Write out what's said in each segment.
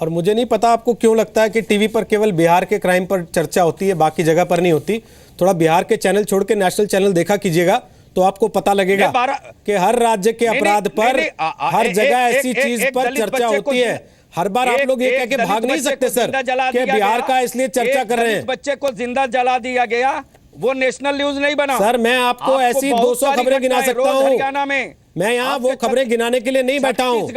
और मुझे नहीं पता आपको क्यों लगता है कि टीवी पर केवल बिहार के क्राइम पर चर्चा होती है, बाकी जगह पर नहीं होती। थोड़ा बिहार के चैनल छोड़ के नेशनल चैनल देखा कीजिएगा तो आपको पता लगेगा कि हर राज्य के अपराध पर हर जगह ऐसी चीज पर चर्चा होती है। हर बार आप लोग ये कह के भाग नहीं सकते सर कि बिहार का इसलिए चर्चा कर रहे हैं। बच्चे को जिंदा जला दिया गया, वो नेशनल न्यूज नहीं बना। सर मैं आपको ऐसी 200 खबरें गिना सकता हूँ। हरियाणा में मैं यहाँ वो खबरें गिनाने के लिए नहीं बैठा हूँ।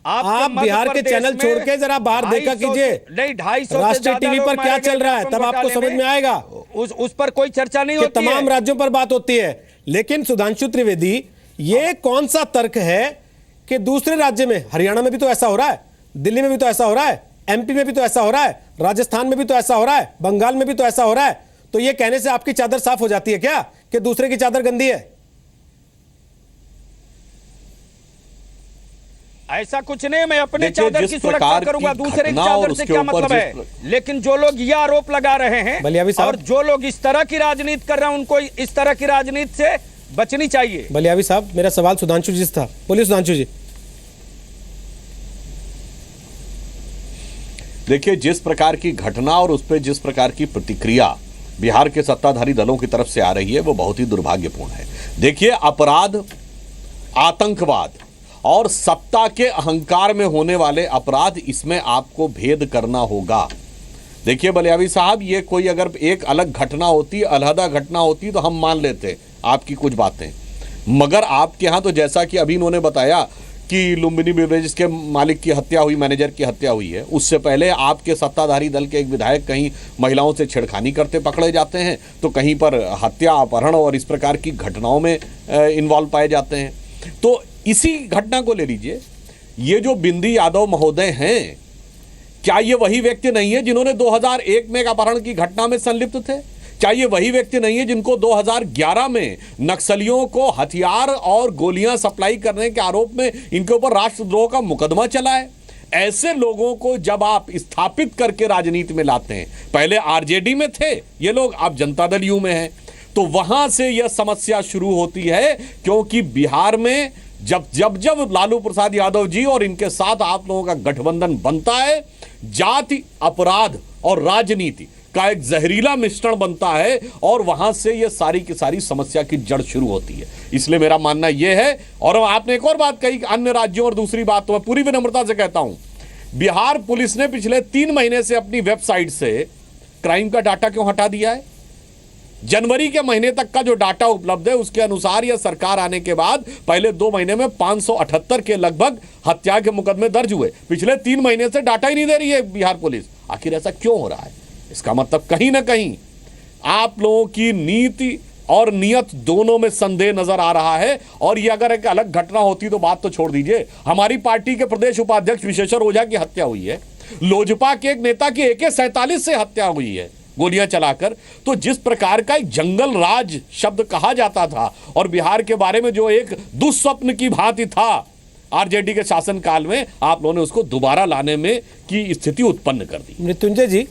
आप बिहार के चैनल छोड़ के जरा बाहर देखा कीजिए, नहीं 250 राष्ट्रीय टीवी पर क्या चल रहा है, तब आपको समझ में आएगा। उस पर कोई चर्चा नहीं होती, तमाम राज्यों पर बात होती है। लेकिन सुधांशु त्रिवेदी, ये कौन सा तर्क है कि दूसरे राज्य में, हरियाणा में भी तो ऐसा हो रहा है, दिल्ली में भी तो ऐसा हो रहा है, एमपी में भी तो ऐसा हो रहा है, राजस्थान में भी तो ऐसा हो रहा है, बंगाल में भी तो ऐसा हो रहा है, तो ये कहने से आपकी चादर साफ हो जाती है क्या कि दूसरे की चादर गंदी है? ऐसा कुछ नहीं, मैं अपने चादर की सुरक्षा करूंगा, दूसरे की चादर से क्या मतलब है। लेकिन जो लोग ये आरोप लगा रहे हैं और जो लोग इस तरह की राजनीति कर रहे हैं, उनको इस तरह की राजनीति से बचनी चाहिए। बलियावी साहब, मेरा सवाल सुधांशु जी से था, बोलिए सुधांशु जी। देखिए, जिस प्रकार की घटना और उस पर जिस प्रकार की प्रतिक्रिया बिहार के सत्ताधारी दलों की तरफ से आ रही है, वो बहुत ही दुर्भाग्यपूर्ण है। देखिए, अपराध, आतंकवाद और सत्ता के अहंकार में होने वाले अपराध, इसमें आपको भेद करना होगा। देखिए बलियावी साहब, ये कोई अगर एक अलग घटना होती, अलहदा घटना होती तो हम मान लेते आपकी कुछ बातें, मगर आपके यहाँ तो जैसा कि अभी इन्होंने बताया कि लुम्बिनी बेवरेजेस के मालिक की हत्या हुई, मैनेजर की हत्या हुई है, उससे पहले आपके सत्ताधारी दल के एक विधायक कहीं महिलाओं से छेड़खानी करते पकड़े जाते हैं, तो कहीं पर हत्या, अपहरण और इस प्रकार की घटनाओं में इन्वॉल्व पाए जाते हैं। तो इसी घटना को ले लीजिए, ये जो बिंदी यादव महोदय हैं, क्या ये वही व्यक्ति नहीं है जिन्होंने 2001 में एक अपहरण की घटना में संलिप्त थे? क्या ये वही व्यक्ति नहीं है जिनको 2011 में नक्सलियों को हथियार और गोलियां सप्लाई करने के आरोप में इनके ऊपर राष्ट्रद्रोह का मुकदमा चला है? ऐसे लोगों को जब आप स्थापित करके राजनीति में लाते हैं, पहले आरजेडी में थे ये लोग, आप जनता दल यू में हैं, तो वहां से यह समस्या शुरू होती है। क्योंकि बिहार में जब लालू प्रसाद यादव जी और इनके साथ आप लोगों का गठबंधन बनता है, जाति, अपराध और राजनीति का एक जहरीला मिश्रण बनता है और वहां से ये सारी की सारी समस्या की जड़ शुरू होती है। इसलिए मेरा मानना यह है, और आपने एक और बात कही अन्य राज्यों, और दूसरी बात तो मैं पूरी विनम्रता से कहता हूं, बिहार पुलिस ने पिछले 3 महीने से अपनी वेबसाइट से क्राइम का डाटा क्यों हटा दिया है? जनवरी के महीने तक का जो डाटा उपलब्ध है उसके अनुसार यह सरकार आने के बाद पहले 2 महीने में 578 के लगभग हत्या के मुकदमे दर्ज हुए। पिछले 3 महीने से डाटा ही नहीं दे रही है बिहार पुलिस। आखिर ऐसा क्यों हो रहा है? इसका मतलब कहीं ना कहीं आप लोगों की नीति और नियत दोनों में संदेह नजर आ रहा है। और यह अगर एक अलग घटना होती तो बात तो छोड़ दीजिए, हमारी पार्टी के प्रदेश उपाध्यक्ष विशेश्वर ओझा की हत्या हुई है, लोजपा के एक नेता की AK-47 से हत्या हुई है गोलियां चलाकर। तो जिस प्रकार का एक जंगल राज शब्द कहा जाता था और बिहार के बारे में जो एक दुस्वप्न की भांति था आरजेडी के शासनकाल में, आप लोगों ने उसको दोबारा लाने में की स्थिति उत्पन्न कर दी। मृत्युंजय जी,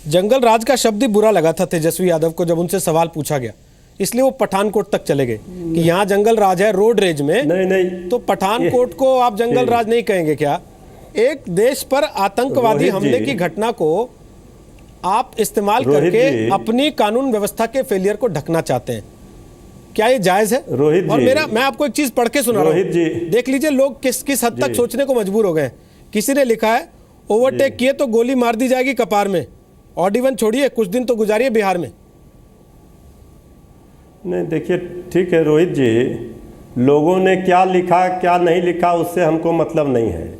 जंगल राज का शब्द ही बुरा लगा था तेजस्वी यादव को जब उनसे सवाल पूछा गया, इसलिए वो पठानकोट तक चले गए कि यहाँ जंगल राज है रोड रेज में। नहीं, तो पठानकोट को आप जंगल राज नहीं कहेंगे क्या? एक देश पर आतंकवादी हमले की घटना को आप इस्तेमाल करके अपनी कानून व्यवस्था के फेलियर को ढकना चाहते हैं, क्या ये जायज है? रोहित और मैं आपको एक चीज पढ़ के सुना रहा हूं, देख लीजिए लोग किस हद तक सोचने को मजबूर हो गए। किसी ने लिखा है, ओवरटेक किए तो गोली मार दी जाएगी कपार में, ऑड इवन छोड़िए कुछ दिन तो गुजारिए बिहार में। नहीं देखिए, ठीक है रोहित जी, लोगों ने क्या लिखा क्या नहीं लिखा उससे हमको मतलब नहीं है।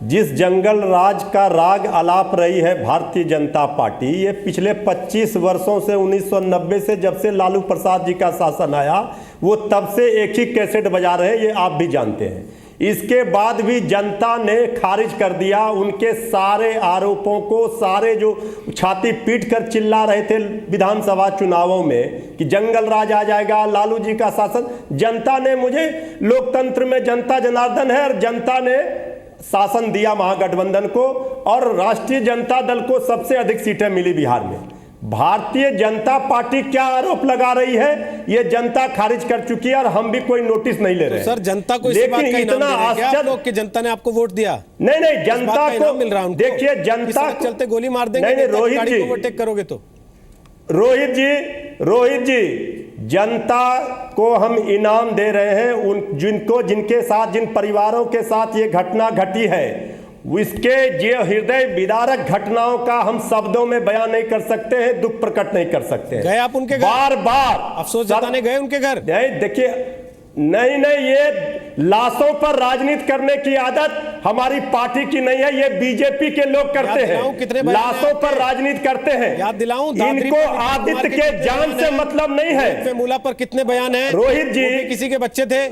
जिस जंगल राज का राग आलाप रही है भारतीय जनता पार्टी, ये पिछले 25 वर्षों से 1990 से जब से लालू प्रसाद जी का शासन आया, वो तब से एक ही कैसेट बजा रहे हैं, ये आप भी जानते हैं। इसके बाद भी जनता ने खारिज कर दिया उनके सारे आरोपों को। सारे जो छाती पीट कर चिल्ला रहे थे विधानसभा चुनावों में कि जंगल राज आ जाएगा, लालू जी का शासन, जनता ने, मुझे लोकतंत्र में जनता जनार्दन है और जनता ने शासन दिया महागठबंधन को, और राष्ट्रीय जनता दल को सबसे अधिक सीटें मिली बिहार में। भारतीय जनता पार्टी क्या आरोप लगा रही है ये जनता खारिज कर चुकी है और हम भी कोई नोटिस नहीं ले रहे। सर जनता को इस बात का इनाम दे रहे हैं क्या आप लोग कि जनता ने आपको वोट दिया? नहीं जनता को मिल रहा है। देखिए जनता चलते गोली मार देंगे, नहीं रोहित जी ओवरटेक करोगे तो। रोहित जी जनता को हम इनाम दे रहे हैं उन जिनके साथ जिन परिवारों के साथ ये घटना घटी है इसके ये हृदय विदारक घटनाओं का हम शब्दों में बयान नहीं कर सकते हैं, दुख प्रकट नहीं कर सकते हैं। गए आप उनके घर? बार अफसोस जताने गए उनके घर? नहीं देखिए नहीं ये लाशों पर राजनीति करने की आदत हमारी पार्टी की नहीं है, ये बीजेपी के लोग करते हैं, लाशों पर राजनीति करते हैं। याद दिलाऊं इनको आदित्य के जान से मतलब नहीं है। मूला पर कितने बयान हैं? रोहित जी किसी के बच्चे थे?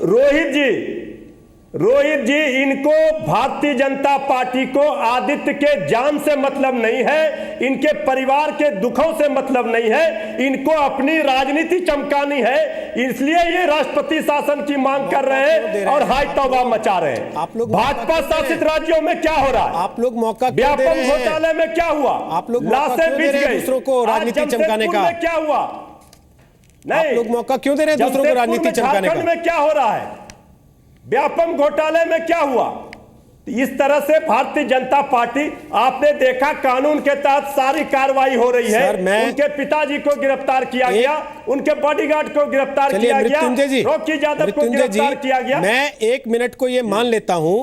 रोहित जी इनको भारतीय जनता पार्टी को आदित्य के जान से मतलब नहीं है, इनके परिवार के दुखों से मतलब नहीं है, इनको अपनी राजनीति चमकानी है, इसलिए ये राष्ट्रपति शासन की मांग कर रहे हैं और हाई तौबा मचा रहे हैं। आप लोग भाजपा शासित राज्यों में क्या हो रहा है? आप लोग मौका व्यापक घोटाले में क्या हुआ? आप लोग लाशें बिछ गई, दूसरों को राजनीति चमकाने का क्या हुआ? नहीं आप लोग मौका क्यों दे रहे हैं दूसरों को राजनीति चमकाने का? में क्या हो रहा है? व्यापम घोटाले में क्या हुआ? इस तरह से भारतीय जनता पार्टी आपने देखा कानून के तहत सारी कार्रवाई हो रही है। उनके पिताजी को गिरफ्तार किया गया, उनके बॉडीगार्ड को गिरफ्तार किया गया, रॉकी यादव को गिरफ्तार किया गया। मैं 1 मिनट को यह मान लेता हूं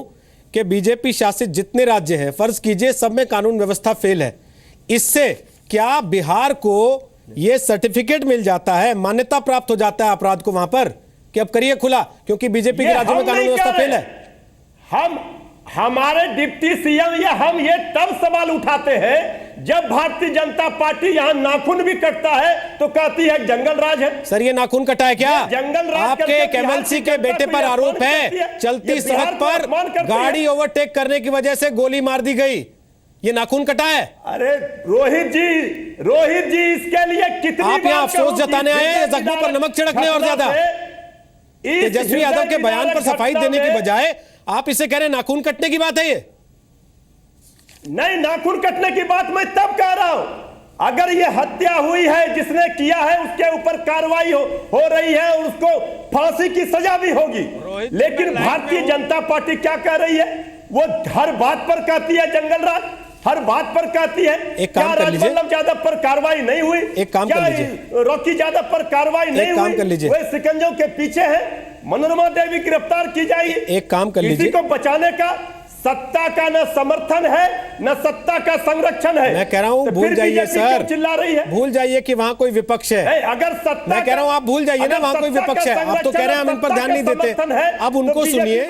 कि बीजेपी शासित जितने राज्य हैं, फर्ज कीजिए सब में कानून व्यवस्था फेल है, इससे क्या बिहार को यह सर्टिफिकेट मिल जाता है, मान्यता प्राप्त हो जाता है अपराध को वहां पर कि अब करिए खुला, क्योंकि बीजेपी के राज्यों में कानून व्यवस्था फेल है? हमारे डिप्टी सीएम या हम ये तब सवाल उठाते हैं जब भारतीय जनता पार्टी यहां नाखून भी कटता है तो कहती है जंगल राज है। सर ये नाखून कटा है क्या? जंगल राज आपके एक एमएलसी के बेटे पर आरोप है चलती सड़क पर गाड़ी ओवरटेक करने की वजह से गोली मार दी गई, ये नाखून कटा है? अरे रोहित जी इसके लिए कितनी आप यहाँ अफसोस जताने आए हैं, जख्मों पर नमक छिड़कने और ज्यादा? तेजस्वी यादव के बयान पर सफाई देने की बजाय आप इसे कह रहे हैं नाखून कटने की बात है? ये नहीं, नाखून कटने की बात मैं तब कह रहा हूं अगर ये हत्या हुई है, जिसने किया है उसके ऊपर कार्रवाई हो रही है और उसको फांसी की सजा भी होगी। लेकिन भारतीय जनता पार्टी क्या कह रही है? वो हर बात पर कहती है जंगल राज, हर बात पर कहती है। क्या राजवल्लभ यादव पर कार्रवाई नहीं हुई? एक काम कर लीजिए। रॉकी यादव पर कार्रवाई नहीं हुई? काम कर लीजिए। वे सिकंजों के पीछे है, मनोरमा देवी गिरफ्तार की जाएगी। एक काम कर लीजिए। किसी को बचाने का सत्ता का न समर्थन है न सत्ता का संरक्षण है। मैं कह रहा हूं भूल जाइए सर, चिल्ला रही है। भूल जाइए कि वहां कोई विपक्ष है। अगर सत्ता, मैं कह रहा हूं आप भूल जाइए ना वहां कोई विपक्ष है। आप तो कह रहे हैं हम इन पर ध्यान नहीं देते, अब उनको सुनिए।